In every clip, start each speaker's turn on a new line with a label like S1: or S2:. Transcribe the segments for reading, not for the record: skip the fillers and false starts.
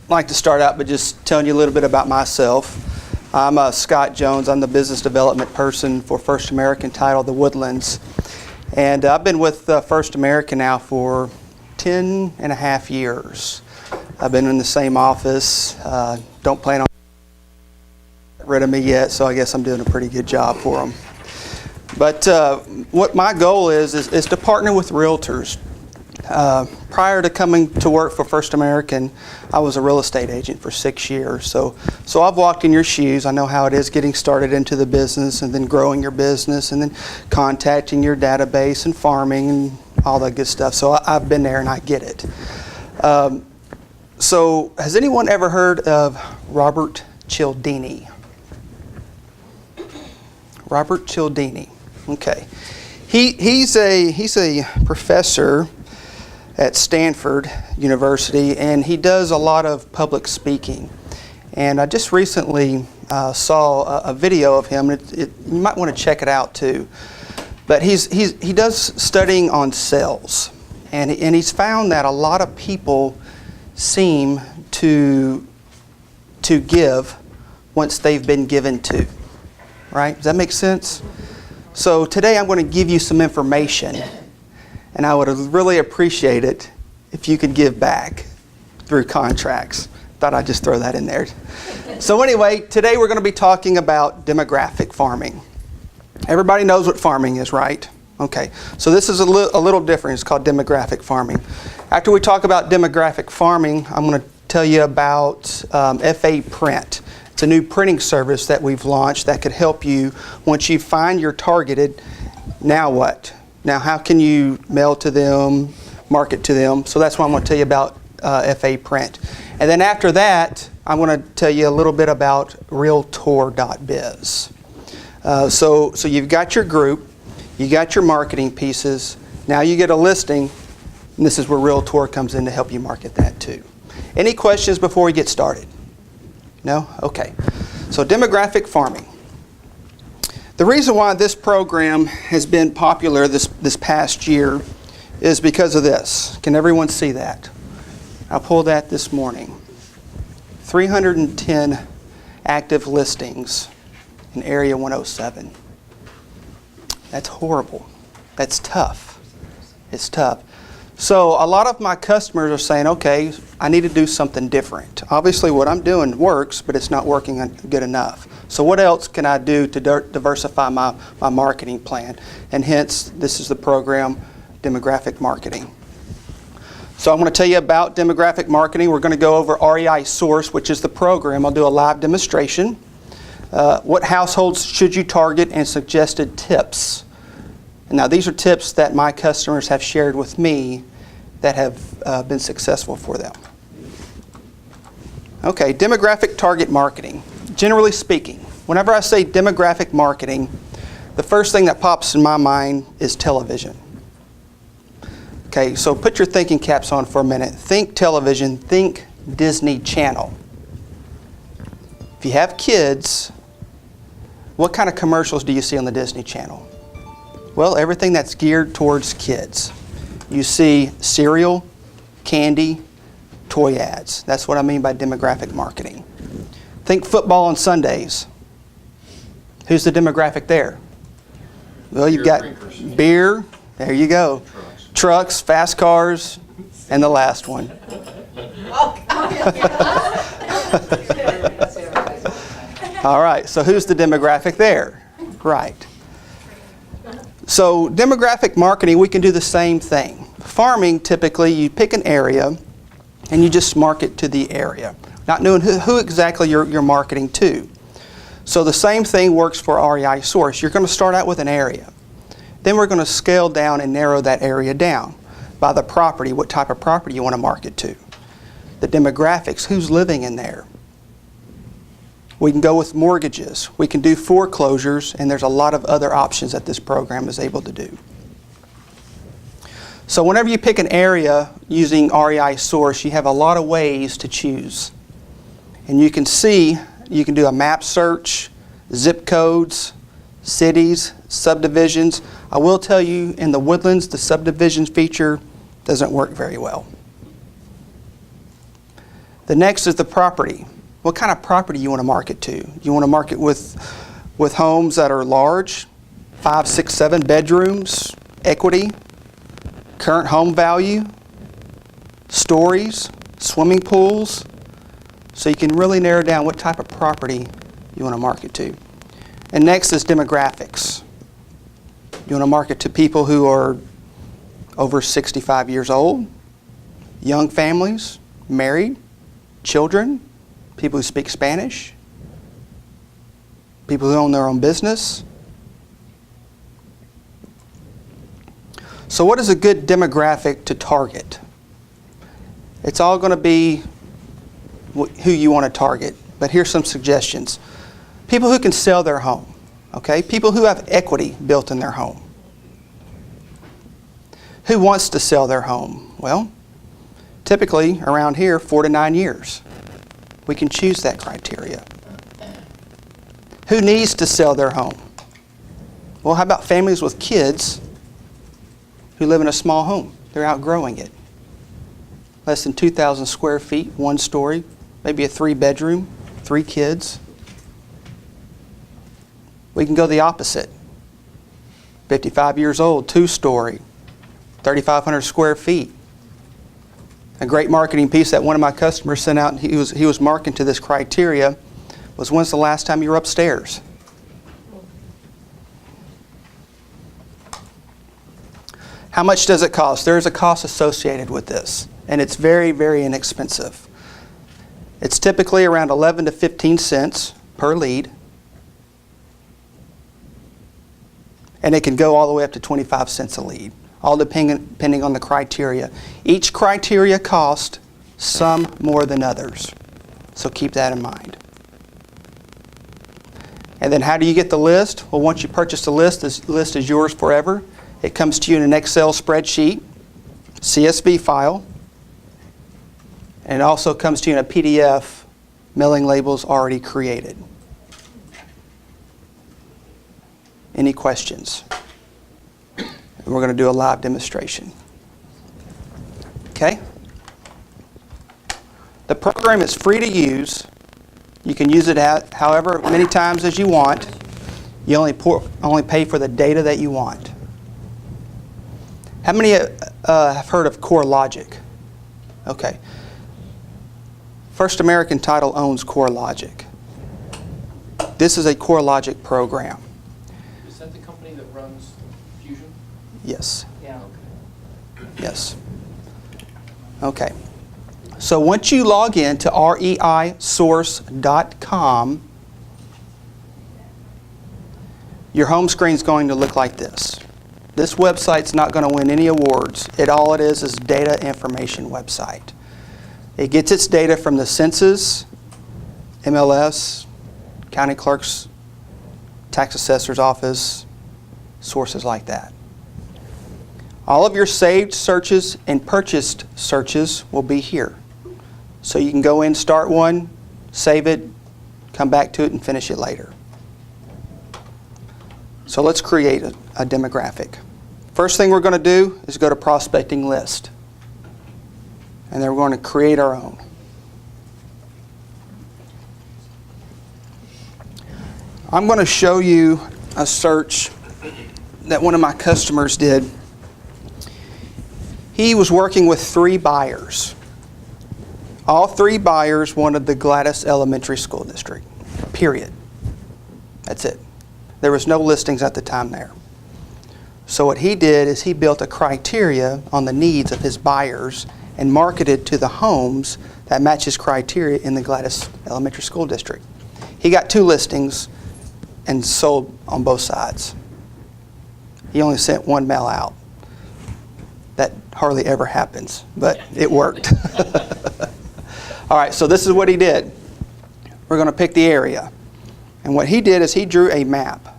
S1: like to start out by just telling you a little bit about myself. I'm Scott Jones. I'm the business development person for First American title, the Woodlands. And I've been with First American now for 10 and a half years. I've been in the same office. Don't plan on getting rid of me yet, so I guess I'm doing a pretty good job for them. But what my goal is to partner with realtors. Prior to coming to work for First American, I was a real estate agent for 6 years. So I've walked in your shoes. I know how it is getting started into the business and then growing your business and then contacting your database and farming and all that good stuff. So I've been there and I get it. So has anyone ever heard of Robert Cialdini? Robert Cialdini. Okay. He's a professor at Stanford University, and he does a lot of public speaking. And I just recently saw a video of him. You might want to check it out too. But he does studying on sales, and he's found that a lot of people seem to give once they've been given to. Right? Does that make sense? So today I'm going to give you some information. And I would really appreciate it if you could give back through contracts. Thought I'd just throw that in there. So anyway, today we're going to be talking about demographic farming. Everybody knows what farming is, right? Okay, so this is a little different. It's called demographic farming. After we talk about demographic farming, I'm going to tell you about FA Print. It's a new printing service that we've launched that could help you once you find your targeted. Now what? Now, how can you mail to them, market to them? So that's what I'm going to tell you about FA Print. And then after that, I'm going to tell you a little bit about Realtor.biz. So you've got your group, you got your marketing pieces. Now you get a listing, and this is where Realtor comes in to help you market that too. Any questions before we get started? No? Okay. So demographic farming. The reason why this program has been popular this past year is because of this. Can everyone see that? I pulled that this morning. 310 active listings in Area 107. That's horrible. That's tough. It's tough. So a lot of my customers are saying, okay, I need to do something different. Obviously what I'm doing works, but it's not working good enough. So what else can I do to diversify my marketing plan? And hence, this is the program, Demographic Marketing. So I'm going to tell you about demographic marketing. We're going to go over REI Source, which is the program. I'll do a live demonstration. What households should you target and suggested tips. Now these are tips that my customers have shared with me that have been successful for them. Okay, demographic target marketing. Generally speaking, whenever I say demographic marketing, the first thing that pops in my mind is television. Okay, so put your thinking caps on for a minute. Think television, think Disney Channel. If you have kids, what kind of commercials do you see on the Disney Channel? Well, everything that's geared towards kids. You see cereal, candy, toy ads. That's what I mean by demographic marketing. Think football on Sundays. Who's the demographic there? Well, you've got beer. There you go. Trucks, fast cars, and the last one. All right, so who's the demographic there? Right. So demographic marketing, we can do the same thing. Farming, typically, you pick an area and you just market to the area, not knowing who exactly you're marketing to. So the same thing works for REI Source. You're going to start out with an area. Then we're going to scale down and narrow that area down by the property, what type of property you want to market to. The demographics, who's living in there. We can go with mortgages. We can do foreclosures, and there's a lot of other options that this program is able to do. So whenever you pick an area using REI Source, you have a lot of ways to choose. And you can see, you can do a map search, zip codes, cities, subdivisions. I will tell you, in the Woodlands, the subdivisions feature doesn't work very well. The next is the property. What kind of property you want to market to? You want to market with homes that are large, 5, 6, 7 bedrooms, equity, current home value, stories, swimming pools. So you can really narrow down what type of property you want to market to. And next is demographics. You want to market to people who are over 65 years old, young families, married, children, people who speak Spanish, people who own their own business. So what is a good demographic to target? It's all going to be who you want to target, but here's some suggestions. People who can sell their home, okay? People who have equity built in their home. Who wants to sell their home? Well, typically around here, 4 to 9 years. We can choose that criteria. Who needs to sell their home? Well, how about families with kids who live in a small home? They're outgrowing it. Less than 2,000 square feet, 1 story, maybe a 3-bedroom, 3 kids. We can go the opposite. 55 years old, 2-story, 3,500 square feet. A great marketing piece that one of my customers sent out, he was marketing to this criteria, was when's the last time you were upstairs? How much does it cost? There is a cost associated with this, and it's very, very inexpensive. It's typically around 11 to 15 cents per lead, and it can go all the way up to 25 cents a lead, all depending on the criteria. Each criteria costs some more than others, so keep that in mind. And then how do you get the list? Well, once you purchase the list is yours forever. It comes to you in an Excel spreadsheet, CSV file, and it also comes to you in a PDF, mailing labels already created. Any questions? We're going to do a live demonstration. Okay? The program is free to use. You can use it however many times as you want. You only pay for the data that you want. How many have heard of CoreLogic? Okay. First American Title owns CoreLogic. This is a CoreLogic program.
S2: Is that the company that runs Fusion?
S1: Yes.
S2: Yeah. Okay.
S1: Yes. Okay. So once you log in to reisource.com, your home screen is going to look like this. This website's not going to win any awards. All it is data information website. It gets its data from the Census, MLS, county clerk's, tax assessor's office, sources like that. All of your saved searches and purchased searches will be here. So you can go in, start one, save it, come back to it, and finish it later. So let's create a demographic. First thing we're going to do is go to prospecting list. And then we're going to create our own. I'm going to show you a search that one of my customers did. He was working with 3 buyers. All 3 buyers wanted the Gladys Elementary School District, period. That's it. There was no listings at the time there. So what he did is he built a criteria on the needs of his buyers and marketed to the homes that match his criteria in the Gladys Elementary School District. He got 2 listings and sold on both sides. He only sent 1 mail out. That hardly ever happens, but it worked. All right, so this is what he did. We're going to pick the area. And what he did is he drew a map.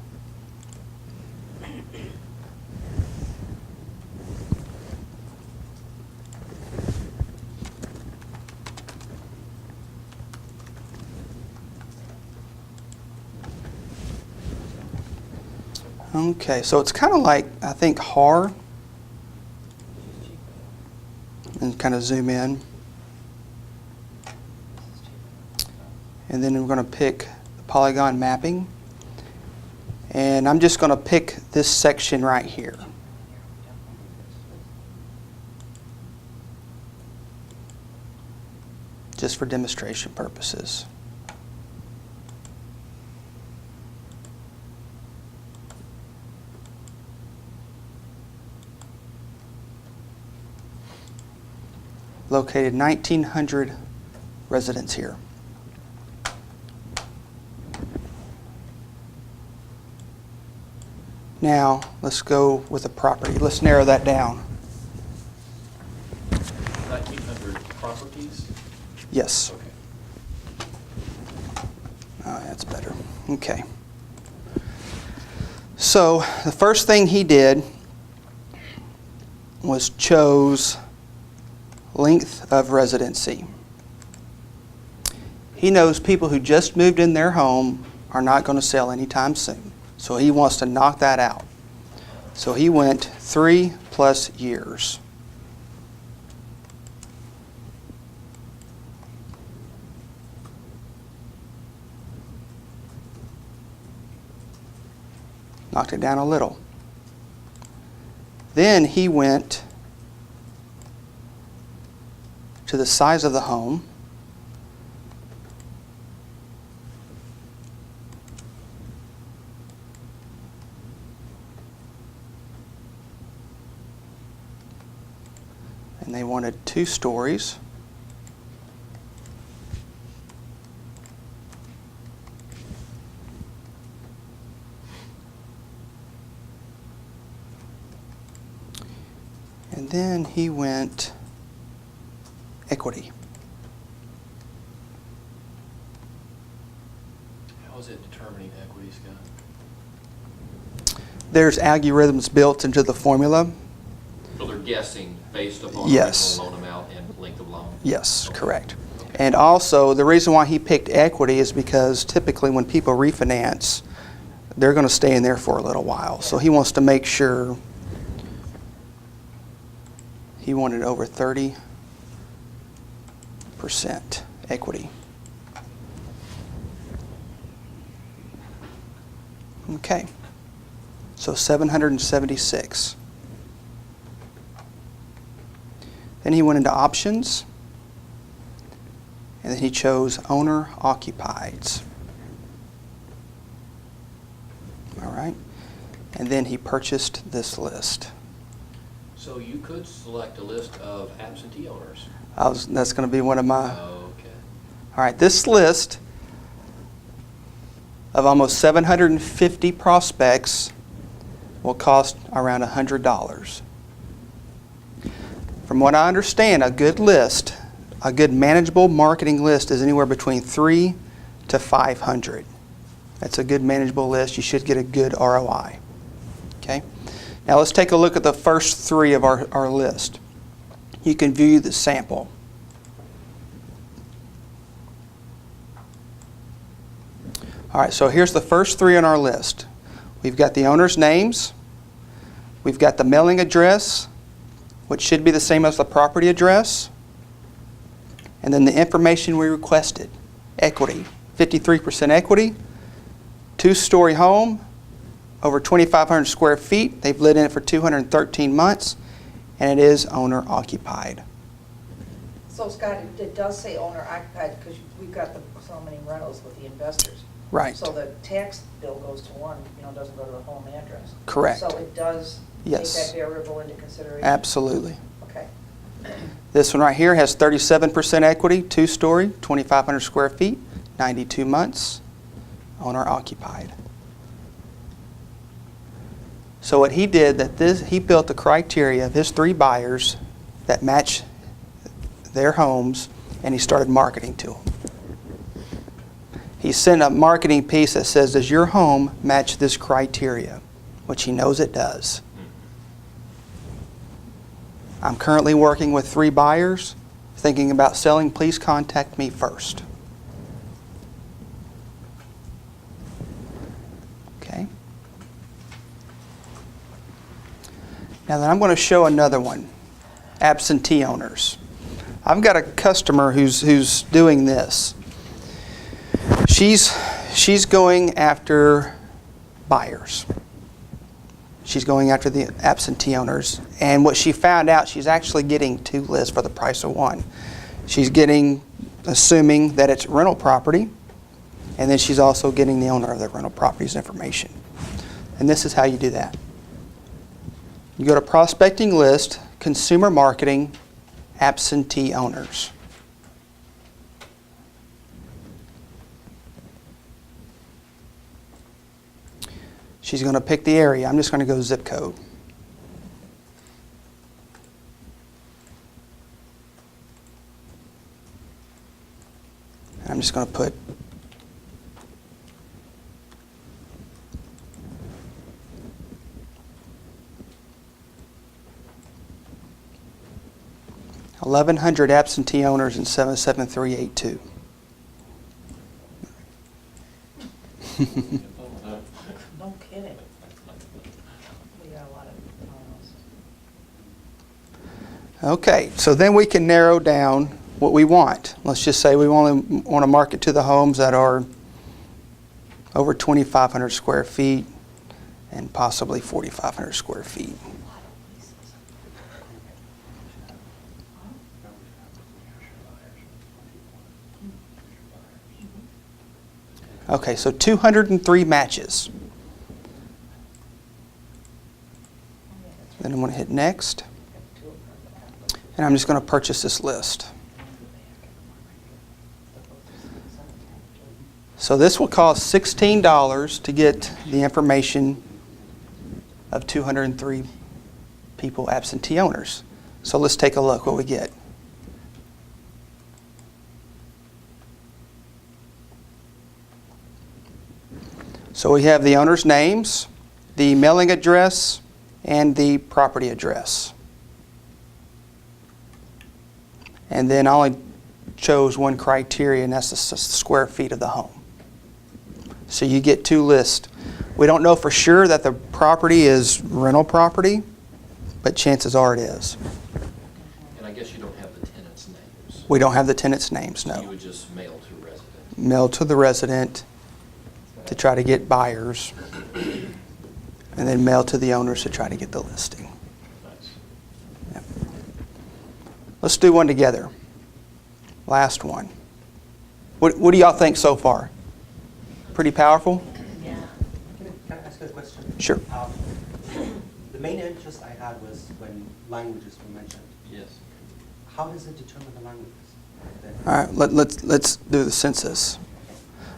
S1: Okay, so it's kind of like, I think, HAR. And kind of zoom in. And then we're going to pick the polygon mapping. And I'm just going to pick this section right here. Just for demonstration purposes. Located 1,900 residents here. Now, let's go with the property. Let's narrow that down.
S2: 1,900 properties?
S1: Yes.
S2: Okay.
S1: Oh, that's better. Okay. So, the first thing he did was chose length of residency. He knows people who just moved in their home are not going to sell anytime soon. So he wants to knock that out. So he went 3+ years. Knocked it down a little. Then he went to the size of the home. And they wanted 2 stories. And then he went equity.
S2: How is it determining equity, Scott?
S1: There's algorithms built into the formula.
S2: So they're guessing based upon
S1: Yes.
S2: original loan amount and length of loan?
S1: Yes,
S2: Okay.
S1: correct.
S2: Okay.
S1: And also, the reason why he picked equity is because typically when people refinance, they're going to stay in there for a little while. So he wants to make sure he wanted over 30% equity. Okay. So 776. Then he went into options, and then he chose owner occupieds. All right. And then he purchased this list.
S2: So you could select a list of absentee owners.
S1: That's going to be one of my...
S2: Okay.
S1: All right, this list of almost 750 prospects will cost around $100. From what I understand, a good list, a good manageable marketing list is anywhere between 300 to 500. That's a good manageable list. You should get a good ROI. Okay? Now let's take a look at the first 3 of our list. You can view the sample. All right, so here's the first 3 on our list. We've got the owner's names. We've got the mailing address, which should be the same as the property address. And then the information we requested. Equity, 53% equity, 2-story home, over 2,500 square feet. They've lived in it for 213 months, and it is owner occupied.
S3: So Scott, it does say owner occupied because we've got so many rentals with the investors.
S1: Right.
S3: So the tax bill goes to one, doesn't go to the home address.
S1: Correct.
S3: So it does
S1: Yes.
S3: take that variable into consideration?
S1: Absolutely.
S3: Okay.
S1: This one right here has 37% equity, 2-story, 2,500 square feet, 92 months, owner occupied. So what he did, he built the criteria of his 3 buyers that match their homes, and he started marketing to them. He sent a marketing piece that says, does your home match this criteria? Which he knows it does. I'm currently working with 3 buyers. Thinking about selling, please contact me first. Okay. Now then I'm going to show another one. Absentee owners. I've got a customer who's doing this. She's going after buyers. She's going after the absentee owners. And what she found out, she's actually getting 2 lists for the price of 1. She's getting, assuming that it's rental property, and then she's also getting the owner of the rental property's information. And this is how you do that. You go to prospecting list, consumer marketing, absentee owners. She's going to pick the area. I'm just going to go zip code. And I'm just going to put $1,100 absentee owners in 77382.
S3: No kidding. We got a lot of panels.
S1: Okay, so then we can narrow down what we want. Let's just say we only want to market to the homes that are over 2,500 square feet and possibly 4,500 square feet. Okay, so 203 matches. Then I'm going to hit next. And I'm just going to purchase this list. So this will cost $16 to get the information of 203 people, absentee owners. So let's take a look what we get. So we have the owner's names, the mailing address, and the property address. And then I only chose one criteria, and that's the square feet of the home. So you get 2 lists. We don't know for sure that the property is rental property, but chances are it is.
S2: And I guess you don't have the tenants' names.
S1: We don't have the tenants' names,
S2: So you
S1: no.
S2: would just mail to residents.
S1: Mail to the resident to try to get buyers, and then mail to the owners to try to get the listing.
S2: Nice.
S1: Yep. Let's do one together. Last one. What do y'all think so far? Pretty powerful?
S3: Yeah.
S4: Can I ask you a question?
S1: Sure.
S4: The main interest I had was when languages were mentioned.
S2: Yes.
S4: How does it determine the languages?
S1: All right, let's do the census.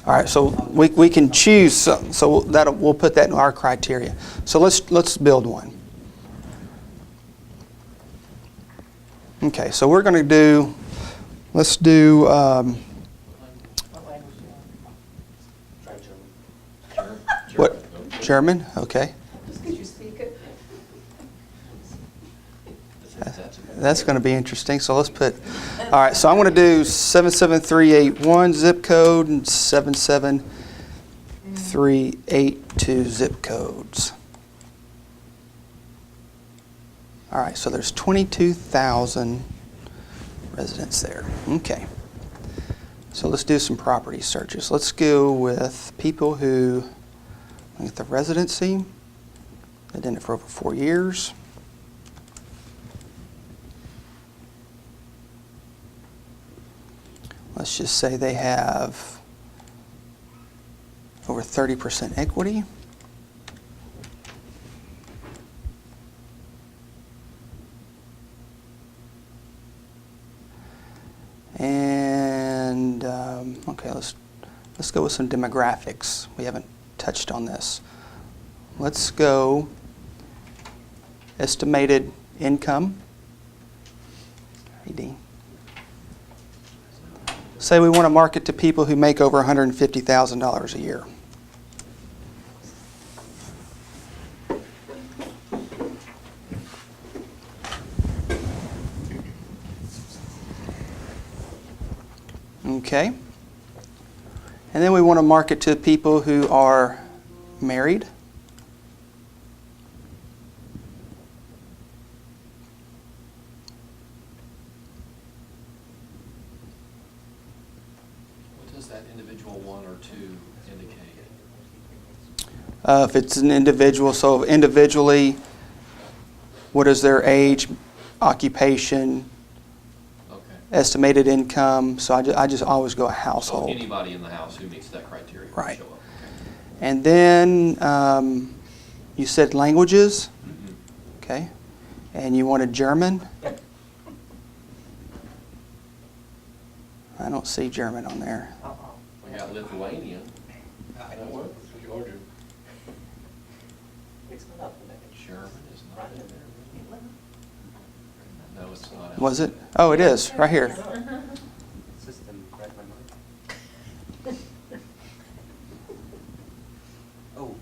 S1: All right, so we can choose, so we'll put that in our criteria. So let's build one. Okay, so we're going to do, let's do,
S3: What language do you want?
S4: Try German.
S1: what,
S2: Okay.
S1: German? Okay.
S3: Just because you speak it.
S1: That's going to be interesting. So let's put, all right, so I'm going to do 77381 zip code and 77382 zip codes. All right, so there's 22,000 residents there. Okay. So let's do some property searches. Let's go with people who get the residency. They've done it for over 4 years. Let's just say they have over 30% equity. And okay, let's go with some demographics. We haven't touched on this. Let's go estimated income. Hey, Dean. Say we want to market to people who make over $150,000 a year. Okay. And then we want to market to people who are married.
S2: What does that individual one or two indicate?
S1: If it's an individual, so individually, what is their age, occupation,
S2: Okay.
S1: estimated income? So I just always go a
S2: So
S1: household.
S2: anybody in the house who meets that criteria will
S1: Right.
S2: show up.
S1: And then you said languages,
S2: Mhm.
S1: okay? And you wanted German? I don't see German on there.
S2: We got Lithuanian. That works. Georgian.
S4: It's not up there.
S2: German is not in there. No, it's not.
S1: Was it? Oh, it is, right here.
S4: System read my mind. Oh.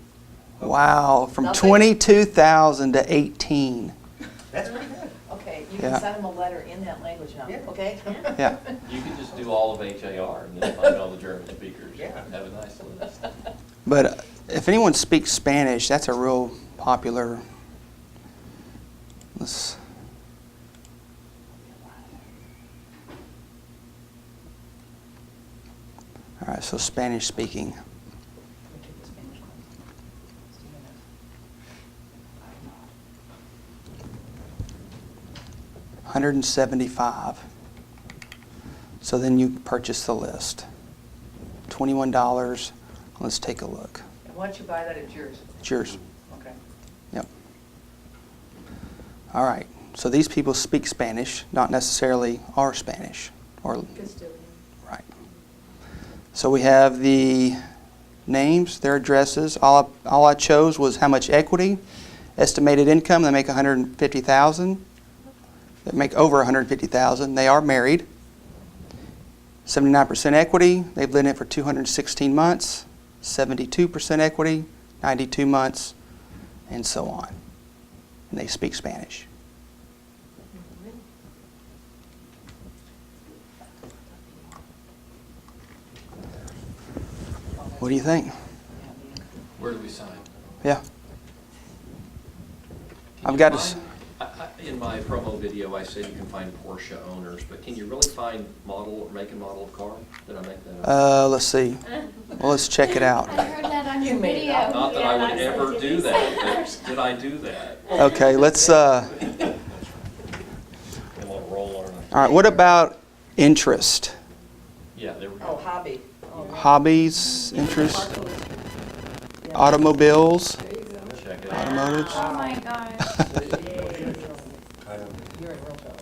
S1: Wow, from
S3: Nothing.
S1: 22,000 to 18.
S4: That's pretty good.
S3: Okay, you
S1: Yeah.
S3: can send them a letter in that language now,
S4: Yeah.
S3: okay?
S1: Yeah.
S2: You could just do all of HAR and then find all the German speakers.
S4: Yeah.
S2: Have a nice list.
S1: But if anyone speaks Spanish, that's a real popular. Let's, all right, so Spanish speaking.
S3: Let me take the Spanish one. So you know.
S1: 175. So then you purchase the list. $21. Let's take a look.
S3: And once you buy that, it's yours.
S1: It's yours.
S3: Okay.
S1: Yep. All right. So these people speak Spanish, not necessarily are Spanish. Or
S3: Custodian.
S1: right. So we have the names, their addresses. All I chose was how much equity, estimated income. They make $150,000. They make over $150,000. They are married. 79% equity. They've lived in it for 216 months. 72% equity, 92 months, and so on. And they speak Spanish. What do you think?
S2: Where do we sign?
S1: Yeah.
S2: Can
S1: I've
S2: you
S1: got to
S2: find- in my promo video, I said you can find Porsche owners, but can you really find model or make and model of car? Did I make that up?
S1: Let's see. Well, let's check it out.
S5: I heard that on
S3: You
S5: your
S3: made it
S5: video.
S3: up.
S2: Not that I
S5: Yeah,
S2: would
S5: was
S2: ever
S5: like,
S2: do
S5: did you
S2: that,
S5: say
S2: but did I do that?
S1: Okay, let's.
S2: I'm on a roll, aren't I?
S1: All right. What about interest?
S2: Yeah, there we
S3: Oh,
S2: go.
S3: hobby. Oh, yeah.
S1: Hobbies, interest,
S3: Yeah.
S1: automobiles,
S2: Check it out.
S1: automotives,
S5: Oh my gosh.
S3: You're in real trouble.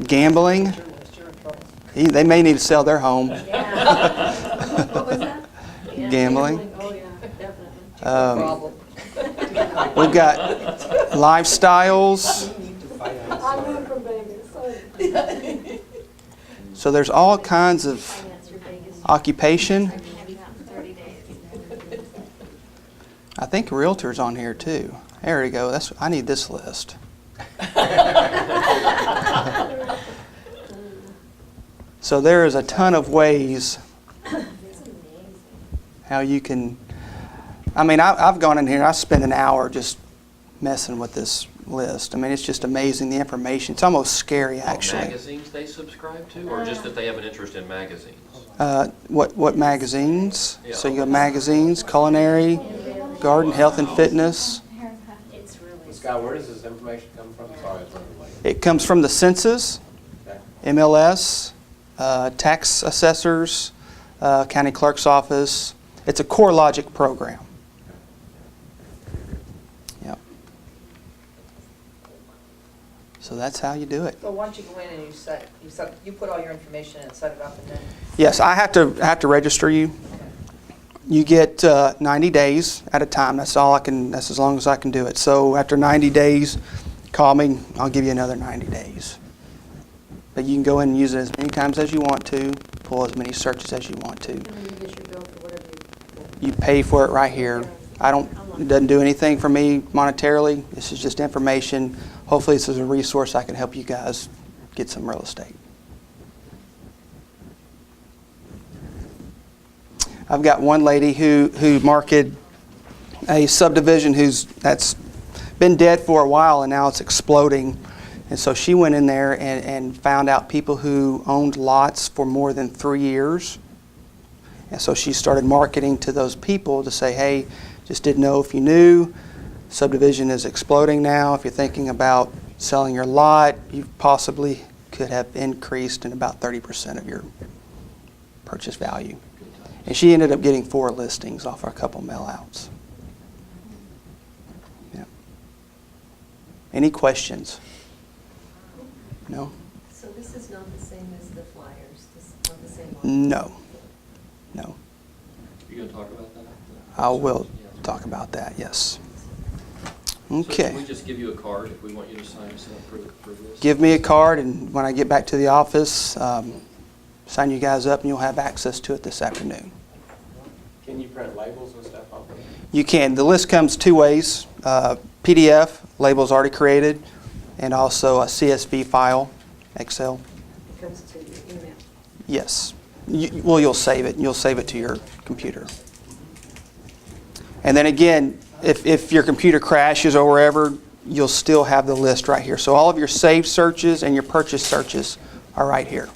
S1: gambling.
S3: You're in trouble.
S1: They may need to sell their home.
S5: Yeah. What was that? Yeah,
S1: Gambling.
S5: Oh, yeah, definitely.
S3: Problem.
S1: We've got lifestyles.
S4: We need to find out.
S5: I moved from Vegas.
S1: So there's all kinds of
S5: Finance for Vegas.
S1: occupation.
S5: I can have it out in 30 days.
S1: I think realtors on here too. There we go. I need this list. So there is a ton of ways how you can. I mean, I've gone in here. I spent an hour just messing with this list. I mean, it's just amazing, the information. It's almost scary, actually.
S2: Magazines they subscribe to, or just that they have an interest in magazines?
S1: What magazines?
S2: Yeah.
S1: So you got magazines, culinary, garden, health and fitness.
S5: It's really.
S6: Scott, where does this information come from? Sorry, it's running late.
S1: It comes from the Census,
S6: Okay.
S1: MLS, tax assessors, county clerk's office. It's a CoreLogic program. Yep. So that's how you do it.
S3: So once you go in and you put all your information in and set it up and then,
S1: Yes, I have to register you. You get 90 days at a time. That's all I can. That's as long as I can do it. So after 90 days, call me. I'll give you another 90 days. But you can go in and use it as many times as you want to. Pull as many searches as you want to.
S5: And then you get your bill for whatever
S1: You pay for it right here. It doesn't do anything for me monetarily. This is just information. Hopefully this is a resource I can help you guys get some real estate. I've got one lady who marketed a subdivision that's been dead for a while and now it's exploding. And so she went in there and found out people who owned lots for more than 3 years And so she started marketing to those people to say, hey, just didn't know if you knew, subdivision is exploding now. If you're thinking about selling your lot, you possibly could have increased in about 30% of your purchase value. And she ended up getting 4 listings off a couple mail-outs. Yeah. Any questions? No?
S7: So this is not the same as the flyers, this is not the same.
S1: No. No.
S2: You gonna talk about that?
S1: I will
S2: Yeah.
S1: talk about that, yes.
S2: So
S1: Okay.
S2: can we just give you a card if we want you to sign us up for this?
S1: Give me a card, and when I get back to the office, sign you guys up, and you'll have access to it this afternoon.
S6: Can you print labels and stuff off of it?
S1: You can. The list comes 2 ways. PDF, labels already created, and also a CSV file, Excel.
S7: It comes to your email.
S1: Yes. Well, you'll save it. You'll save it to your computer. And then again, if your computer crashes or wherever, you'll still have the list right here. So all of your saved searches and your purchase searches are right here.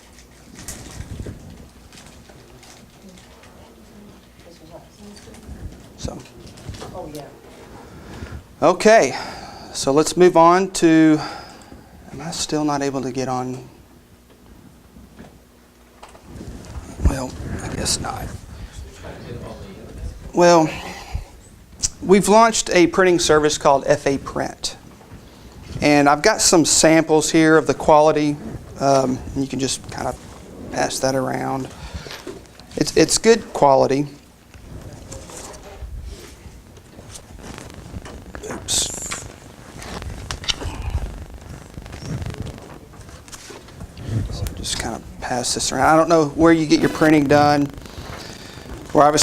S3: This was us.
S1: So,
S3: Oh, yeah.
S1: okay. So let's move on to, am I still not able to get on? Well, I guess not. Well, we've launched a printing service called FA Print. And I've got some samples here of the quality. You can just kind of pass that around. It's good quality. Oops. So just kind of pass this around. I don't know where you get your printing done. We're obviously